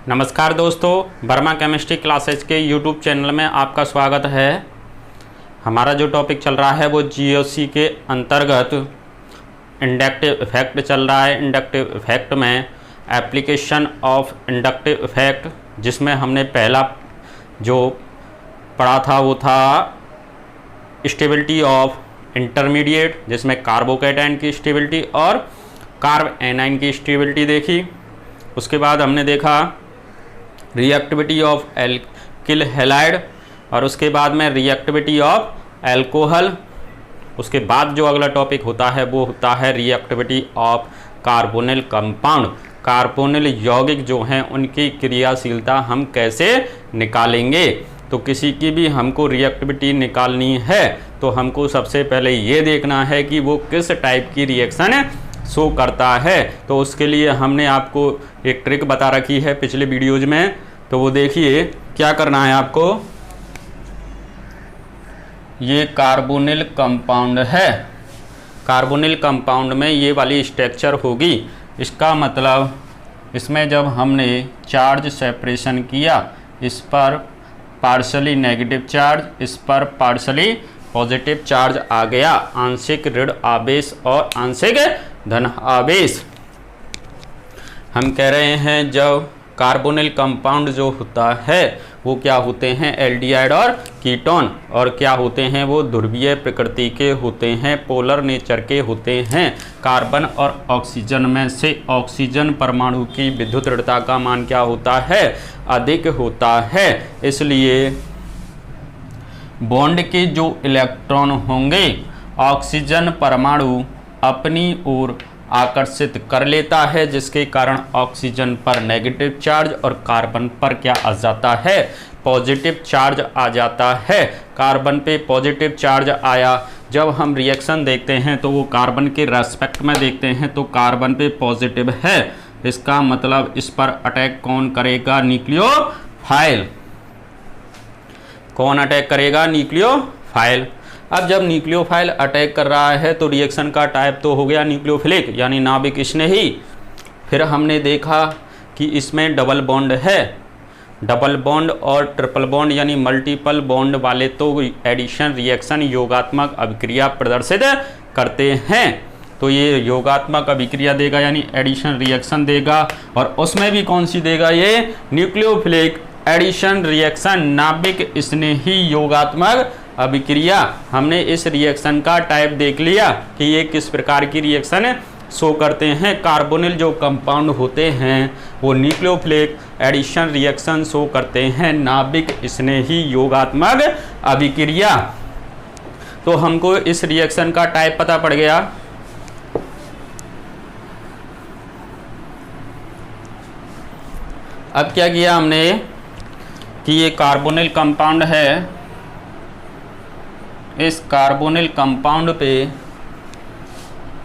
नमस्कार दोस्तों, Verma chemistry classes के यूट्यूब चैनल में आपका स्वागत है। हमारा जो टॉपिक चल रहा है वो जीओसी के अंतर्गत इंडक्टिव इफेक्ट चल रहा है। इंडक्टिव इफेक्ट में एप्लीकेशन ऑफ इंडक्टिव इफेक्ट, जिसमें हमने पहला जो पढ़ा था वो था स्टेबिलिटी ऑफ इंटरमीडिएट, जिसमें कार्बोकैटायन की स्टेबिलिटी और कार्ब एनाइन की स्टेबिलिटी देखी। उसके बाद हमने देखा रिएक्टिविटी ऑफ एल्किल हैलाइड और उसके बाद में रिएक्टिविटी ऑफ एल्कोहल। उसके बाद जो अगला टॉपिक होता है वो होता है reactivity of carbonyl compound. Carbonyl यौगिक जो हैं उनकी क्रियाशीलता हम कैसे निकालेंगे। तो किसी की भी हमको रिएक्टिविटी निकालनी है तो हमको सबसे पहले ये देखना है कि वो किस टाइप की रिएक्शन शो करता है। तो उसके लिए हमने आपको एक ट्रिक बता रखी है पिछले वीडियोज में, तो वो देखिए क्या करना है आपको। ये कार्बोनिल कंपाउंड है, कार्बोनिल कंपाउंड में ये वाली स्ट्रक्चर होगी। इसका मतलब इसमें जब हमने चार्ज सेपरेशन किया, इस पर पार्शली नेगेटिव चार्ज, इस पर पार्शली पॉजिटिव चार्ज आ गया, आंशिक ऋण आवेश और आंशिक धन आवेश। हम कह रहे हैं जब कार्बोनिल कंपाउंड जो होता है वो क्या होते हैं, एल्डिहाइड और कीटोन, और क्या होते हैं वो ध्रुवीय प्रकृति के होते हैं, पोलर नेचर के होते हैं। कार्बन और ऑक्सीजन में से ऑक्सीजन परमाणु की विद्युत ऋणता का मान क्या होता है, अधिक होता है। इसलिए बॉन्ड के जो इलेक्ट्रॉन होंगे ऑक्सीजन परमाणु अपनी ओर आकर्षित कर लेता है, जिसके कारण ऑक्सीजन पर नेगेटिव चार्ज और कार्बन पर क्या आ जाता है, पॉजिटिव चार्ज आ जाता है। कार्बन पे पॉजिटिव चार्ज आया, जब हम रिएक्शन देखते हैं तो वो कार्बन के रेस्पेक्ट में देखते हैं तो कार्बन पे पॉजिटिव है। इसका मतलब इस पर अटैक कौन करेगा, न्यूक्लियोफाइल। कौन अटैक करेगा, न्यूक्लियोफाइल। अब जब न्यूक्लियोफाइल अटैक कर रहा है तो रिएक्शन का टाइप तो हो गया न्यूक्लियोफिलिक यानी नाभिक स्नेही। फिर हमने देखा कि इसमें डबल बॉन्ड है, डबल बॉन्ड और ट्रिपल बॉन्ड यानी मल्टीपल बॉन्ड वाले तो एडिशन रिएक्शन योगात्मक अभिक्रिया प्रदर्शित करते हैं। तो ये योगात्मक अभिक्रिया देगा यानी एडिशन रिएक्शन देगा, और उसमें भी कौन सी देगा, ये न्यूक्लियोफिलिक एडिशन रिएक्शन, नाभिक स्नेही योगात्मक अभिक्रिया। हमने इस रिएक्शन का टाइप देख लिया कि ये किस प्रकार की रिएक्शन शो करते हैं। कार्बोनिल जो कंपाउंड होते हैं वो न्यूक्लियोफिलिक एडिशन रिएक्शन शो करते हैं, नाभिक स्नेही योगात्मक अभिक्रिया। तो हमको इस रिएक्शन का टाइप पता पड़ गया। अब क्या किया हमने कि ये कार्बोनिल कंपाउंड है, इस कार्बोनिल कंपाउंड पे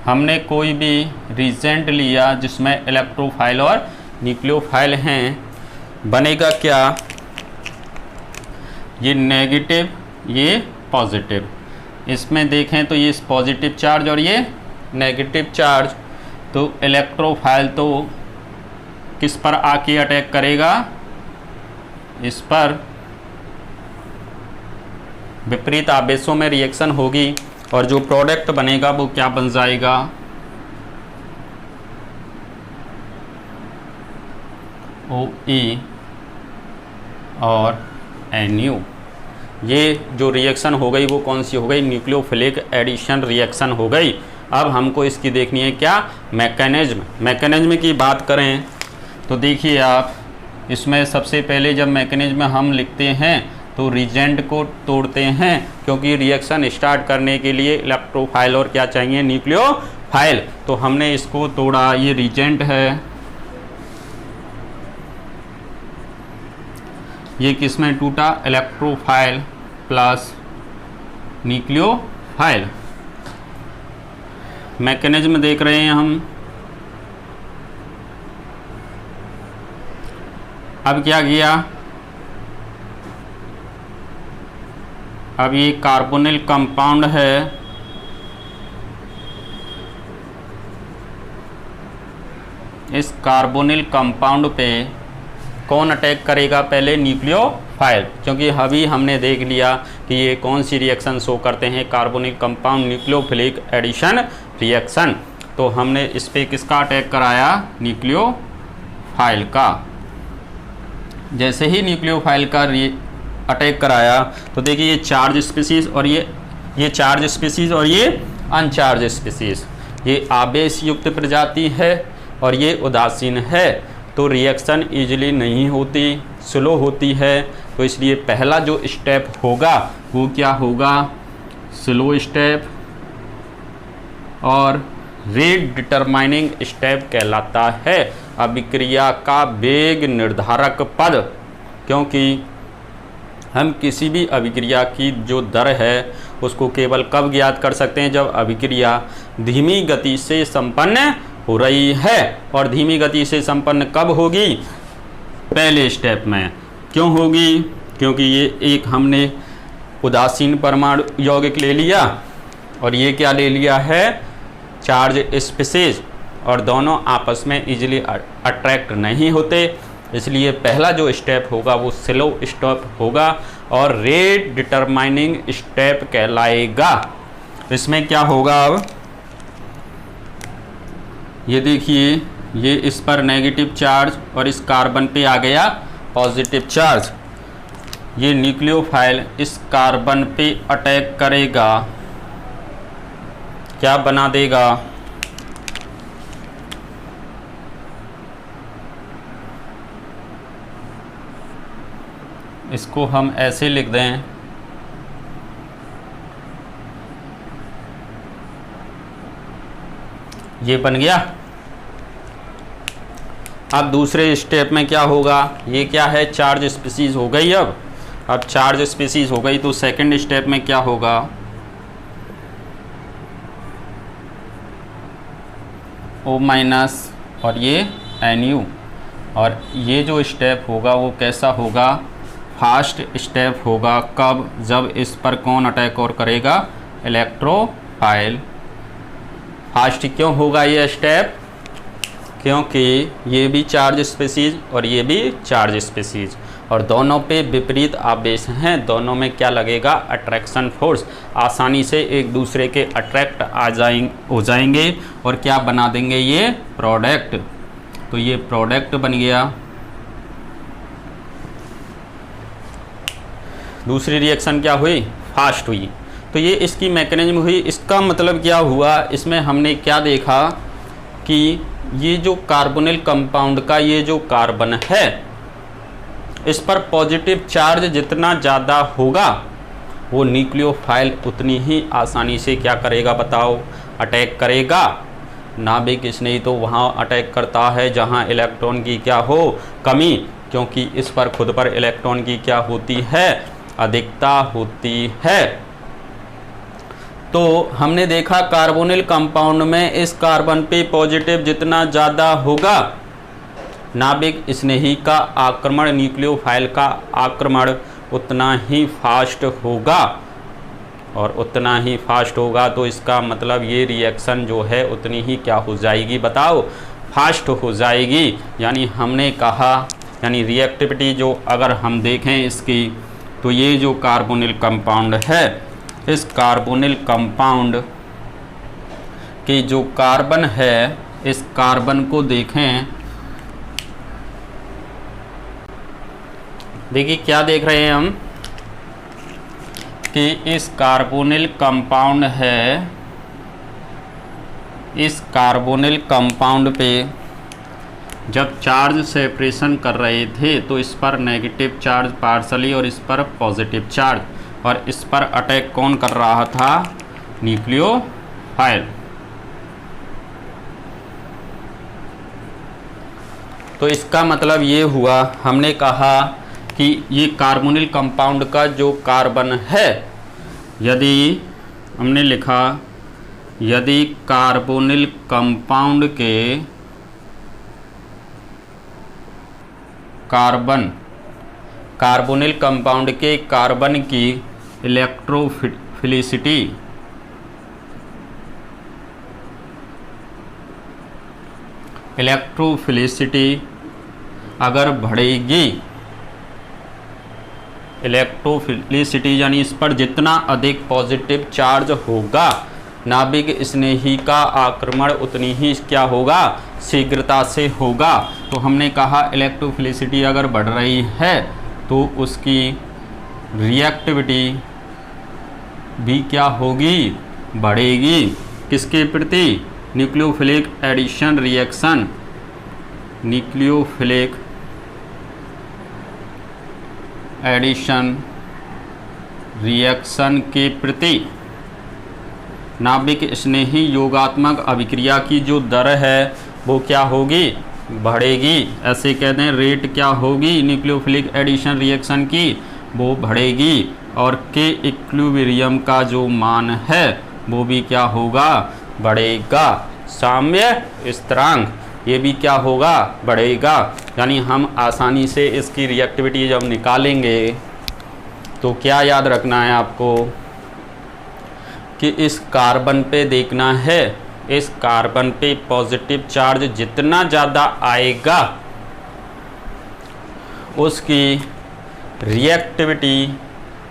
हमने कोई भी रिएजेंट लिया जिसमें इलेक्ट्रोफाइल और न्यूक्लियोफाइल हैं। बनेगा क्या, ये नेगेटिव ये पॉजिटिव। इसमें देखें तो ये पॉजिटिव चार्ज और ये नेगेटिव चार्ज। तो इलेक्ट्रोफाइल तो किस पर आके अटैक करेगा, इस पर विपरीत आवेशों में रिएक्शन होगी और जो प्रोडक्ट बनेगा वो क्या बन जाएगा, OE और NU। ये जो रिएक्शन हो गई वो कौन सी हो गई, न्यूक्लियोफिलिक एडिशन रिएक्शन हो गई। अब हमको इसकी देखनी है क्या, मैकेनिज्म। मैकेनिज्म की बात करें तो देखिए आप, इसमें सबसे पहले जब मैकेनिज्म हम लिखते हैं तो रिएजेंट को तोड़ते हैं, क्योंकि रिएक्शन स्टार्ट करने के लिए इलेक्ट्रोफाइल और क्या चाहिए, न्यूक्लियोफाइल। तो हमने इसको तोड़ा, ये रिएजेंट है, ये किसमें टूटा, इलेक्ट्रोफाइल प्लस न्यूक्लियोफाइल। मैकेनिज्म देख रहे हैं हम। अब क्या किया, अब ये कार्बोनिल कंपाउंड है, इस कार्बोनिल कंपाउंड पे कौन अटैक करेगा, पहले न्यूक्लियोफाइल, क्योंकि अभी हमने देख लिया कि ये कौन सी रिएक्शन शो करते हैं, carbonyl compound nucleophilic addition reaction. तो हमने इस पे किसका अटैक कराया, न्यूक्लियोफाइल का। जैसे ही न्यूक्लियोफाइल का अटैक कराया तो देखिए ये चार्ज स्पीसीज और ये चार्ज स्पीसीज और ये अनचार्ज स्पीसीज, ये आवेश युक्त प्रजाति है और ये उदासीन है, तो रिएक्शन इजीली नहीं होती, स्लो होती है। तो इसलिए पहला जो स्टेप होगा वो क्या होगा, स्लो स्टेप और रेट डिटरमाइनिंग स्टेप कहलाता है, अभिक्रिया का वेग निर्धारक पद। क्योंकि हम किसी भी अभिक्रिया की जो दर है उसको केवल कब ज्ञात कर सकते हैं, जब अभिक्रिया धीमी गति से संपन्न हो रही है। और धीमी गति से संपन्न कब होगी, पहले स्टेप में। क्यों होगी, क्योंकि ये एक हमने उदासीन परमाणु यौगिक ले लिया और ये क्या ले लिया है, चार्ज स्पीसीज, और दोनों आपस में इजीली अट्रैक्ट नहीं होते। इसलिए पहला जो स्टेप होगा वो स्लो स्टेप होगा और रेट डिटरमाइनिंग स्टेप कहलाएगा। इसमें क्या होगा, अब ये देखिए, ये इस पर नेगेटिव चार्ज और इस कार्बन पे आ गया पॉजिटिव चार्ज। ये न्यूक्लियोफाइल इस कार्बन पे अटैक करेगा, क्या बना देगा, इसको हम ऐसे लिख दें, ये बन गया। अब दूसरे स्टेप में क्या होगा, ये क्या है, चार्ज स्पीसीज हो गई। अब चार्ज स्पीसीज हो गई तो सेकंड स्टेप में क्या होगा, O माइनस और ये NU, और ये जो स्टेप होगा वो कैसा होगा, फास्ट स्टेप होगा। कब, जब इस पर कौन अटैक और करेगा, इलेक्ट्रोफाइल। फास्ट क्यों होगा ये स्टेप, क्योंकि ये भी चार्ज स्पीसीज और ये भी चार्ज स्पीसीज, और दोनों पे विपरीत आवेश हैं, दोनों में क्या लगेगा, अट्रैक्शन फोर्स, आसानी से एक दूसरे के अट्रैक्ट हो जाएंगे और क्या बना देंगे, ये प्रोडक्ट। तो ये प्रोडक्ट बन गया। दूसरी रिएक्शन क्या हुई, फास्ट हुई। तो ये इसकी मैकेनिज्म हुई। इसका मतलब क्या हुआ, इसमें हमने क्या देखा कि ये जो कार्बोनिल कंपाउंड का ये जो कार्बन है, इस पर पॉजिटिव चार्ज जितना ज़्यादा होगा वो न्यूक्लियोफाइल उतनी ही आसानी से क्या करेगा, बताओ, अटैक करेगा। नाभिक इसने तो वहाँ अटैक करता है जहाँ इलेक्ट्रॉन की क्या हो, कमी, क्योंकि इस पर खुद पर इलेक्ट्रॉन की क्या होती है, अधिकता होती है। तो हमने देखा कार्बोनिल कंपाउंड में इस कार्बन पे पॉजिटिव जितना ज़्यादा होगा, नाभिक स्नेही का आक्रमण, न्यूक्लियोफाइल का आक्रमण उतना ही फास्ट होगा, और उतना ही फास्ट होगा तो इसका मतलब ये रिएक्शन जो है उतनी ही क्या हो जाएगी, बताओ, फास्ट हो जाएगी। यानी हमने कहा, यानी रिएक्टिविटी जो अगर हम देखें इसकी, तो ये जो कार्बोनिल कंपाउंड है, इस कार्बोनिल कंपाउंड के जो कार्बन है, इस कार्बन को देखें, देखिए क्या देख रहे हैं हम कि इस कार्बोनिल कंपाउंड है, इस कार्बोनिल कंपाउंड पे जब चार्ज सेपरेशन कर रहे थे तो इस पर नेगेटिव चार्ज पार्शली और इस पर पॉजिटिव चार्ज, और इस पर अटैक कौन कर रहा था, न्यूक्लियोफाइल। तो इसका मतलब ये हुआ, हमने कहा कि ये कार्बोनिल कंपाउंड का जो कार्बन है, यदि हमने लिखा, यदि कार्बोनिल कंपाउंड के कार्बोनिल कंपाउंड के कार्बन की इलेक्ट्रोफिलिसिटी अगर बढ़ेगी, इलेक्ट्रोफिलिसिटी यानी इस पर जितना अधिक पॉजिटिव चार्ज होगा, नाभिक स्नेही का आक्रमण उतनी ही क्या होगा, शीघ्रता से होगा। तो हमने कहा इलेक्ट्रोफिलिसिटी अगर बढ़ रही है तो उसकी रिएक्टिविटी भी क्या होगी, बढ़ेगी। किसके प्रति, nucleophilic addition reaction, nucleophilic addition reaction के प्रति। नाभिक स्नेही योगात्मक अभिक्रिया की जो दर है वो क्या होगी, बढ़ेगी। ऐसे कहते हैं रेट क्या होगी न्यूक्लियोफिलिक एडिशन रिएक्शन की, वो बढ़ेगी। और के इक्विलिब्रियम का जो मान है वो भी क्या होगा, बढ़ेगा। साम्य स्थिरांक ये भी क्या होगा, बढ़ेगा। यानी हम आसानी से इसकी रिएक्टिविटी जब निकालेंगे तो क्या याद रखना है आपको कि इस कार्बन पे देखना है, इस कार्बन पे पॉजिटिव चार्ज जितना ज़्यादा आएगा उसकी रिएक्टिविटी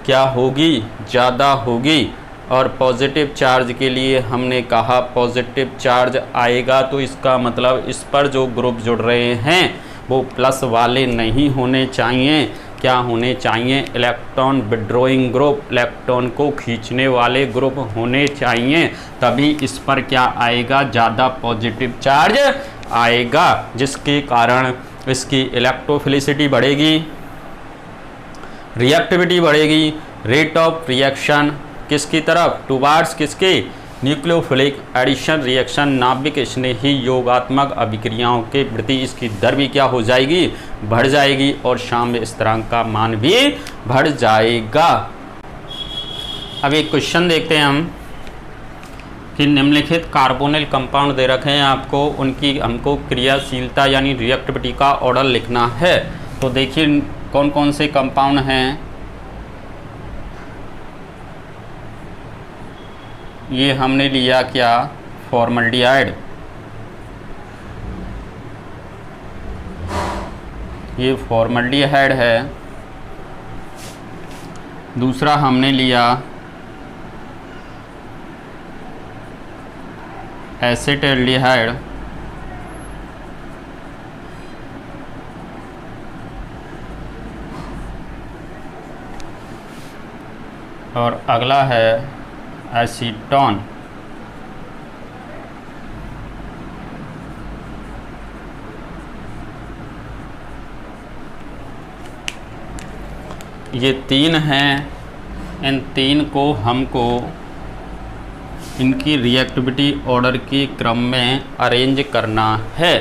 क्या होगी, ज़्यादा होगी। और पॉजिटिव चार्ज के लिए हमने कहा पॉजिटिव चार्ज आएगा तो इसका मतलब इस पर जो ग्रुप जुड़ रहे हैं वो प्लस वाले नहीं होने चाहिए। क्या होने चाहिए, इलेक्ट्रॉन विड्रॉइंग ग्रुप, इलेक्ट्रॉन को खींचने वाले ग्रुप होने चाहिए। तभी इस पर क्या आएगा, ज़्यादा पॉजिटिव चार्ज आएगा, जिसके कारण इसकी इलेक्ट्रोफिलिसिटी बढ़ेगी, रिएक्टिविटी बढ़ेगी। रेट ऑफ रिएक्शन किसकी तरफ, टुवार्ड्स किसके, न्यूक्लियोफिलिक एडिशन रिएक्शन, नाभिक स्नेही योगात्मक अभिक्रियाओं के प्रति इसकी दर भी क्या हो जाएगी, बढ़ जाएगी। और साम्य स्थिरांक का मान भी बढ़ जाएगा। अब एक क्वेश्चन देखते हैं हम कि निम्नलिखित कार्बोनिल कंपाउंड दे रखे हैं आपको, उनकी हमको क्रियाशीलता यानी रिएक्टिविटी का ऑर्डर लिखना है। तो देखिए कौन कौन से कंपाउंड हैं। ये हमने लिया क्या, फॉर्मल्डिहाइड, ये फॉर्मल्डिहाइड है। दूसरा हमने लिया एसिटाल्डिहाइड, और अगला है एसीटोन। ये तीन हैं, इन तीन को हमको इनकी रिएक्टिविटी ऑर्डर के क्रम में अरेंज करना है।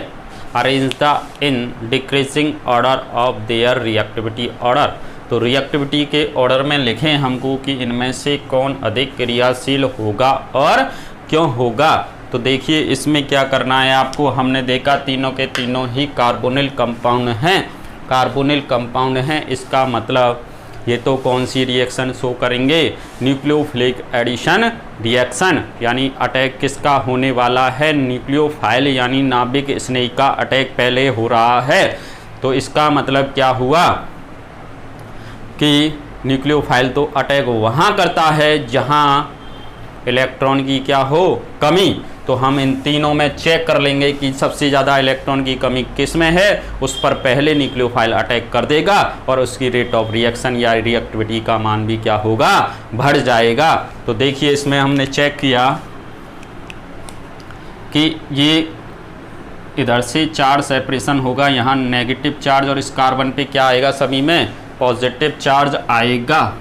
Arrange the in decreasing order of their reactivity order. तो रिएक्टिविटी के ऑर्डर में लिखें हमको कि इनमें से कौन अधिक क्रियाशील होगा और क्यों होगा। तो देखिए इसमें क्या करना है आपको, हमने देखा तीनों के तीनों ही कार्बोनिल कंपाउंड हैं, कार्बोनिल कंपाउंड हैं। इसका मतलब ये तो कौन सी रिएक्शन शो करेंगे, न्यूक्लियोफिलिक एडिशन रिएक्शन। यानी अटैक किसका होने वाला है, न्यूक्लियोफाइल यानी नाभिक स्नेही का अटैक पहले हो रहा है। तो इसका मतलब क्या हुआ कि न्यूक्लियोफाइल तो अटैक वहाँ करता है जहाँ इलेक्ट्रॉन की क्या हो, कमी। तो हम इन तीनों में चेक कर लेंगे कि सबसे ज़्यादा इलेक्ट्रॉन की कमी किस में है, उस पर पहले न्यूक्लियोफाइल अटैक कर देगा और उसकी रेट ऑफ रिएक्शन या रिएक्टिविटी का मान भी क्या होगा, बढ़ जाएगा। तो देखिए इसमें हमने चेक किया कि ये इधर से चार्ज सेपरेशन होगा, यहाँ नेगेटिव चार्ज, और इस कार्बन पे क्या आएगा, सभी में पॉजिटिव चार्ज आएगा।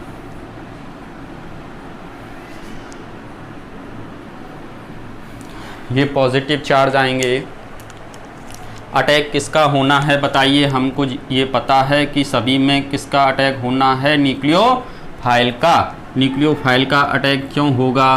ये पॉजिटिव चार्ज आएंगे। अटैक किसका होना है बताइए हमको, ये पता है कि सभी में किसका अटैक होना है, न्यूक्लियोफाइल का। न्यूक्लियोफाइल का अटैक क्यों होगा,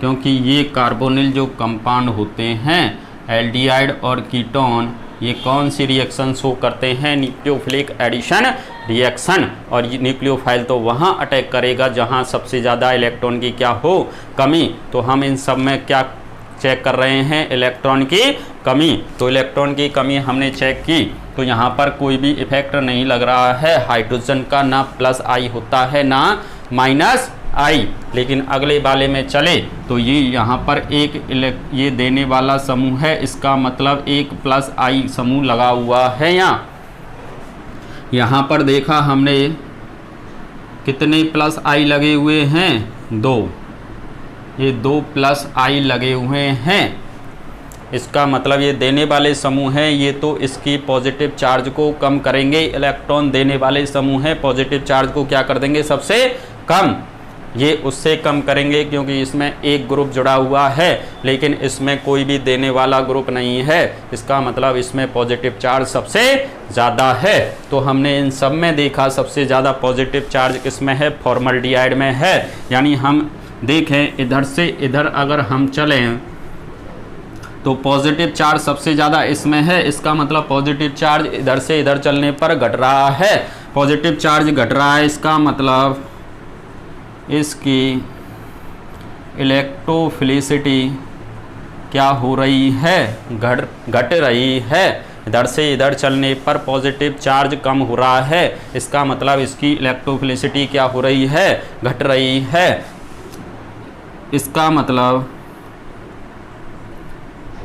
क्योंकि ये कार्बोनिल जो कंपाउंड होते हैं एल्डिहाइड और कीटोन, ये कौन सी रिएक्शन शो करते हैं, न्यूक्लियोफिलिक एडिशन रिएक्शन। और ये न्यूक्लियोफाइल तो वहाँ अटैक करेगा जहाँ सबसे ज़्यादा इलेक्ट्रॉन की क्या हो, कमी। तो हम इन सब में क्या चेक कर रहे हैं, इलेक्ट्रॉन की कमी। तो इलेक्ट्रॉन की कमी हमने चेक की तो यहाँ पर कोई भी इफेक्ट नहीं लग रहा है हाइड्रोजन का, ना प्लस आई होता है ना माइनस आई। लेकिन अगले वाले में चले तो ये यहाँ पर एक ये देने वाला समूह है, इसका मतलब एक प्लस आई समूह लगा हुआ है। यहाँ पर देखा हमने कितने प्लस आई लगे हुए हैं, 2, ये 2 प्लस आई लगे हुए हैं। इसका मतलब ये देने वाले समूह हैं, ये तो इसकी पॉजिटिव चार्ज को कम करेंगे। इलेक्ट्रॉन देने वाले समूह हैं, पॉजिटिव चार्ज को क्या कर देंगे, सबसे कम। ये उससे कम करेंगे क्योंकि इसमें एक ग्रुप जुड़ा हुआ है, लेकिन इसमें कोई भी देने वाला ग्रुप नहीं है। इसका मतलब इसमें पॉजिटिव चार्ज सबसे ज़्यादा है। तो हमने इन सब में देखा सबसे ज़्यादा पॉजिटिव चार्ज किसमें है, फॉर्मल्डिहाइड में है। यानी हम देखें इधर से इधर अगर हम चलें तो पॉजिटिव चार्ज सबसे ज़्यादा इसमें है। इसका मतलब पॉजिटिव चार्ज इधर से इधर चलने पर घट रहा है, पॉजिटिव चार्ज घट रहा है। इसका मतलब इसकी इलेक्ट्रोफिलिसिटी क्या हो रही है, घट रही है। इधर से इधर चलने पर पॉजिटिव चार्ज कम हो रहा है, इसका मतलब इसकी इलेक्ट्रोफिलिसिटी क्या हो रही है, घट रही है। इसका मतलब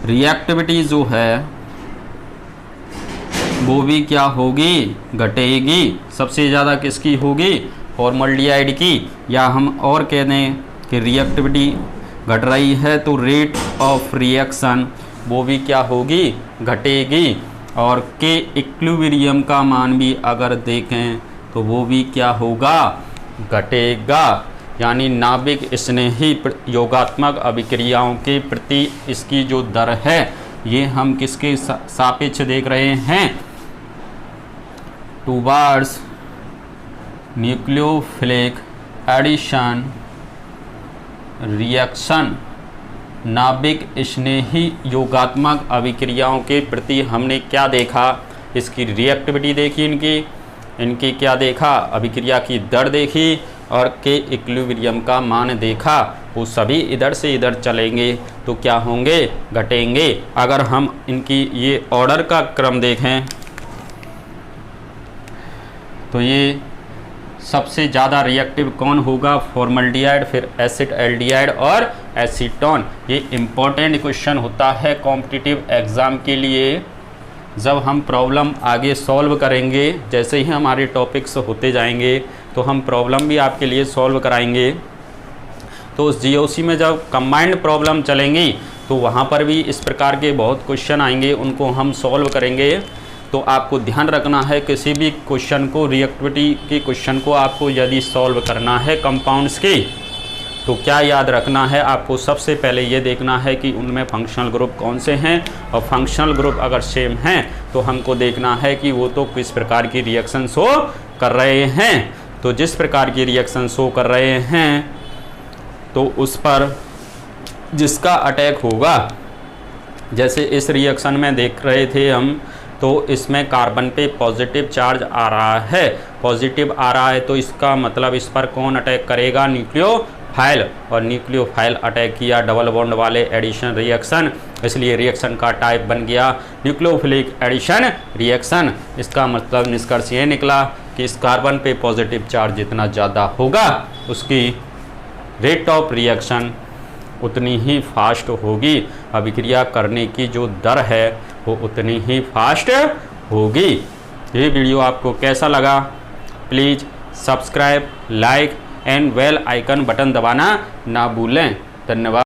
रिएक्टिविटी जो है वो भी क्या होगी, घटेगी। सबसे ज़्यादा किसकी होगी, फॉर्मल्डिहाइड की। या हम और कह दें कि रिएक्टिविटी घट रही है तो रेट ऑफ रिएक्शन वो भी क्या होगी, घटेगी। और के इक्विलिब्रियम का मान भी अगर देखें तो वो भी क्या होगा, घटेगा। यानी नाभिक स्नेही योगात्मक अभिक्रियाओं के प्रति इसकी जो दर है ये हम किसके सापेक्ष देख रहे हैं, टूवर्ड्स न्यूक्लियोफिलिक एडिशन रिएक्शन। नाभिक स्नेही योगात्मक अभिक्रियाओं के प्रति हमने क्या देखा, इसकी रिएक्टिविटी देखी, इनकी क्या देखा, अभिक्रिया की दर देखी और के इक्विलिब्रियम का मान देखा। वो सभी इधर से इधर चलेंगे तो क्या होंगे, घटेंगे। अगर हम इनकी ये ऑर्डर का क्रम देखें तो ये सबसे ज़्यादा रिएक्टिव कौन होगा, फॉर्मल्डिहाइड, फिर एसिड एल्डिहाइड और एसीटोन। ये इम्पोर्टेंट क्वेश्चन होता है कॉम्पिटिटिव एग्ज़ाम के लिए। जब हम प्रॉब्लम आगे सॉल्व करेंगे, जैसे ही हमारे टॉपिक्स होते जाएंगे तो हम प्रॉब्लम भी आपके लिए सॉल्व कराएंगे। तो उस जीओसी में जब कंबाइंड प्रॉब्लम चलेंगी तो वहाँ पर भी इस प्रकार के बहुत क्वेश्चन आएंगे, उनको हम सॉल्व करेंगे। तो आपको ध्यान रखना है किसी भी क्वेश्चन को, रिएक्टिविटी के क्वेश्चन को आपको यदि सॉल्व करना है कंपाउंड्स की, तो क्या याद रखना है आपको, सबसे पहले ये देखना है कि उनमें फंक्शनल ग्रुप कौन से हैं। और फंक्शनल ग्रुप अगर सेम हैं तो हमको देखना है कि वो तो किस प्रकार की रिएक्शन शो कर रहे हैं। तो जिस प्रकार की रिएक्शन शो कर रहे हैं तो उस पर जिसका अटैक होगा, जैसे इस रिएक्शन में देख रहे थे हम, तो इसमें कार्बन पे पॉजिटिव चार्ज आ रहा है, पॉजिटिव आ रहा है तो इसका मतलब इस पर कौन अटैक करेगा, न्यूक्लियोफाइल। और न्यूक्लियोफाइल अटैक किया डबल बॉन्ड वाले एडिशन रिएक्शन, इसलिए रिएक्शन का टाइप बन गया न्यूक्लियोफिलिक एडिशन रिएक्शन। इसका मतलब निष्कर्ष ये निकला कि इस कार्बन पे पॉजिटिव चार्ज जितना ज़्यादा होगा उसकी रेट ऑफ रिएक्शन उतनी ही फास्ट होगी, अभिक्रिया करने की जो दर है वो उतनी ही फास्ट होगी। ये वीडियो आपको कैसा लगा, please subscribe, like and bell icon button दबाना ना भूलें। धन्यवाद।